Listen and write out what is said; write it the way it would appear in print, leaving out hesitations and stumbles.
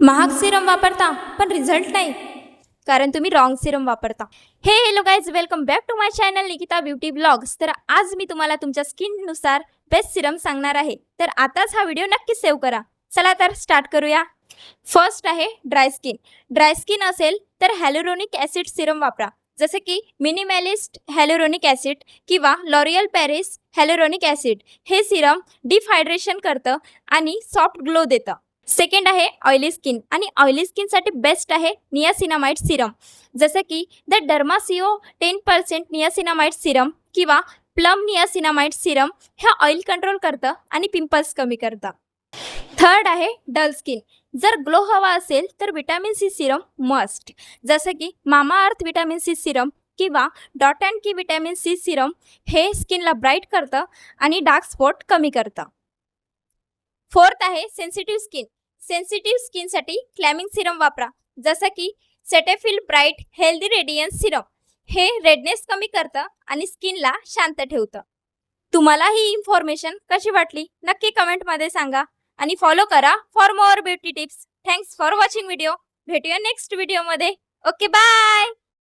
महाग सिरम वापरता पण रिझल्ट नाही, कारण तुम्ही रॉंग सिरम वापरता. Hello guys, welcome back to my channel Nikita beauty blogs. तर आज मी तुम्हाला तुमच्या स्किननुसार बेस्ट सिरम सांगणार आहे. तर आताच हा व्हिडिओ नक्की सेव्ह करा. चला तर स्टार्ट करूया. फर्स्ट आहे ड्राय स्किन. ड्राय स्किन असेल तर हॅल्युरोनिक ॲसिड सिरम वापरा, जसे की मिनिमॅलिस्ट हॅल्युरोनिक ॲसिड किंवा लॉरियल पॅरिस हॅल्युरोनिक ॲसिड. हे सिरम डिहायड्रेशन करतं आणि सॉफ्ट ग्लो देतं. सेकंड आहे ऑइली स्किन, आणि ऑइली स्किनसाठी बेस्ट आहे नियासिनामाइड सिरम, जसे की द डर्मासिओ 10% नियासिनामाइड सिरम किंवा प्लम नियासिनामाइड सिरम. हे ऑइल कंट्रोल करतं आणि पिंपल्स कमी करतं. थर्ड आहे डल स्किन. जर ग्लो हवा असेल तर विटॅमिन सी सिरम मस्ट, जसे की मामाअर्थ विटॅमिन सी सिरम किंवा डॉट अँड की विटॅमिन सी सिरम. हे स्किनला ब्राईट करतं आणि डार्क स्पॉट कमी करतं. फोर्थ आहे सेन्सिटिव्ह स्किन. सेन्सिटिव्ह स्किनसाठी क्लॅमिंग सिरम वापरा, जसं की सेटेफिल ब्राईट हेल्दी रेडियन्स सिरम. हे रेडनेस कमी करतं आणि स्किनला शांत ठेवतं. तुम्हाला ही इन्फॉर्मेशन कशी वाटली नक्की कमेंटमध्ये सांगा आणि फॉलो करा for more beauty tips. Thanks for watching video. भेटूया नेक्स्ट व्हिडिओमध्ये. Okay, bye.